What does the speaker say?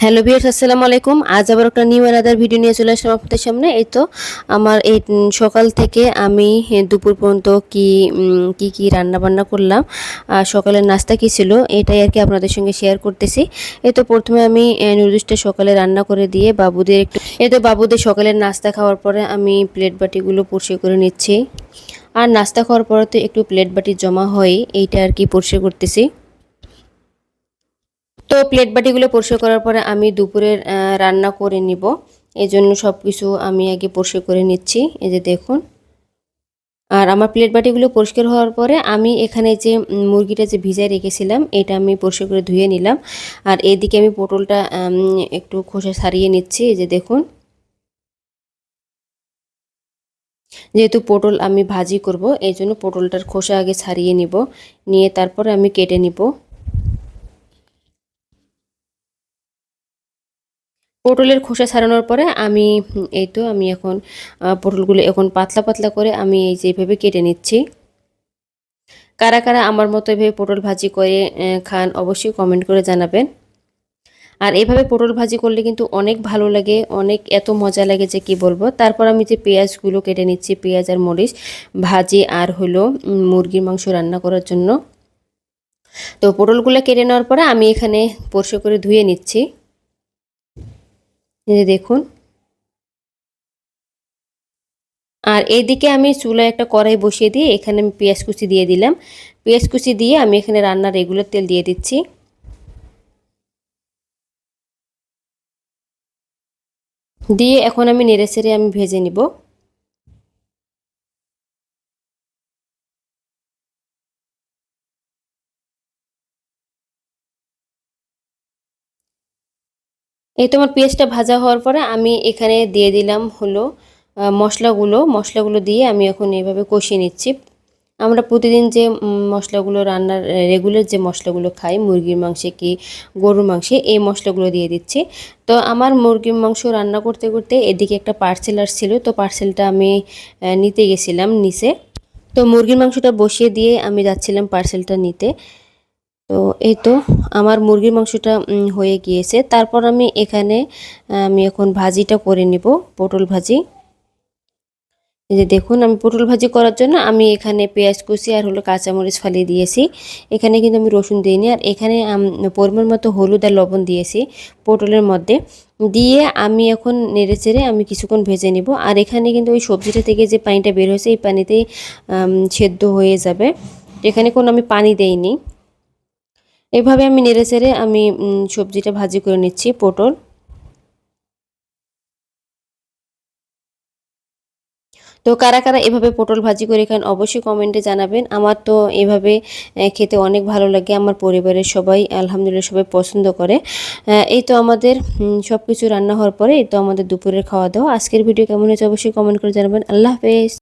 Hello viewers, আসসালামু আলাইকুম। আজ আবার একটা নিউ অ্যানাদার ভিডিও নিয়ে চলে আসলাম আপনাদের সামনে। এই তো আমার এই সকাল থেকে আমি দুপুর পর্যন্ত কি রান্না বান্না করলাম, সকালের নাস্তা কী ছিল এটাই আর কি আপনাদের সঙ্গে শেয়ার করতেছি। এই তো প্রথমে আমি নুডলসটা সকালে রান্না করে দিয়ে বাবুদের সকালের নাস্তা খাওয়ার পরে আমি প্লেট বাটিগুলো পরিষ্কার করে নিচ্ছি। আর নাস্তা খাওয়ার পরে তো একটু প্লেট বাটি জমা হয়, এইটা আর কি পরিষ্কার করতেছি। তো প্লেট বাটিগুলো পরিষ্কার করার পরে আমি দুপুরের রান্না করে নিব। এই জন্য সব কিছু আমি আগে পরিষ্কার করে নিচ্ছি, এই যে দেখুন। আর আমার প্লেট বাটিগুলো পরিষ্কার হওয়ার পরে আমি এখানে যে মুরগিটা যে ভিজায় রেখেছিলাম এটা আমি পরিষ্কার করে ধুয়ে নিলাম। আর এদিকে আমি পটলটা একটু খোসা ছাড়িয়ে নিচ্ছি, এই যে দেখুন। যেহেতু পটল আমি ভাজি করব এই জন্য পটলটার খোসা আগে ছাড়িয়ে নিব, নিয়ে তারপরে আমি কেটে নিব। পটলের খোসা ছাড়ানোর পরে আমি এই তো আমি এখন পটলগুলো এখন পাতলা পাতলা করে আমি এই যে এভাবে কেটে নিচ্ছি। কারা কারা আমার মতো এভাবে পটল ভাজি করে খান অবশ্যই কমেন্ট করে জানাবেন। আর এভাবে পটল ভাজি করলে কিন্তু অনেক ভালো লাগে, অনেক এত মজা লাগে যে কি বলবো। তারপর আমি যে পেঁয়াজগুলো কেটে নিচ্ছি, পেঁয়াজ আর মরিচ ভাজি আর হলো মুরগির মাংস রান্না করার জন্য। তো পটলগুলো কেটে নেওয়ার পরে আমি এখানে পরিষ্কার করে ধুয়ে নিচ্ছি, এই যে দেখুন। আর এইদিকে আমি চুলায় একটা কড়াই বসিয়ে দিয়ে এখানে আমি পেঁয়াজ কুচি দিয়ে দিলাম। পেঁয়াজ কুচি দিয়ে আমি এখানে রান্নার রেগুলার তেল দিয়ে দিচ্ছি। দিয়ে এখন আমি নেড়েচেড়ে আমি ভেজে নিব। এই তো আমার পেঁয়াজটা ভাজা হওয়ার পরে আমি এখানে দিয়ে দিলাম হলো মশলাগুলো দিয়ে আমি এখন এইভাবে কষিয়ে নিচ্ছি। আমরা প্রতিদিন যে মশলাগুলো রান্নার রেগুলার যে মশলাগুলো খাই মুরগির মাংসে কি গরুর মাংসে, এই মশলাগুলো দিয়ে দিচ্ছি। তো আমার মুরগির মাংস রান্না করতে করতে এদিকে একটা পার্সেল আসছিল, তো পার্সেলটা আমি নিতে গেছিলাম নিচে। তো মুরগির মাংসটা বসিয়ে দিয়ে আমি যাচ্ছিলাম পার্সেলটা নিতে। তো এই তো আমার মুরগির মাংসটা হয়ে গিয়েছে। তারপর আমি এখন ভাজিটা করে নিব, পটল ভাজি। এই যে দেখুন, আমি পটল ভাজি করার জন্য আমি এখানে পেঁয়াজ কুচি আর হলো কাঁচামরিচ ফালিয়ে দিয়েছি। এখানে কিন্তু আমি রসুন দিইনি। আর এখানে পরিমাণ মতো হলুদ আর লবণ দিয়েছি পটলের মধ্যে। দিয়ে আমি এখন নেড়েচেড়ে আমি কিছুক্ষণ ভেজে নিব। আর এখানে কিন্তু ওই সবজিটা থেকে যে পানিটা বের হয়েছে এই পানিতেই সেদ্ধ হয়ে যাবে। এখানে কোনো আমি পানি দেইনি। এভাবে আমি নেড়েচেড়ে আমি সবজিটা ভাজি করে নিচ্ছি, পটল। তো কারা কারা এভাবে পটল ভাজি করে খান অবশ্যই কমেন্টে জানাবেন। আমার তো এভাবে খেতে অনেক ভালো লাগে, আমার পরিবারের সবাই আলহামদুলিল্লাহ সবাই পছন্দ করে। এই তো আমাদের সব কিছু রান্না হওয়ার পরে এই তো আমাদের দুপুরের খাওয়া দাওয়া। আজকের ভিডিও কেমন হয়েছে অবশ্যই কমেন্ট করে জানাবেন। আল্লাহ হাফেজ।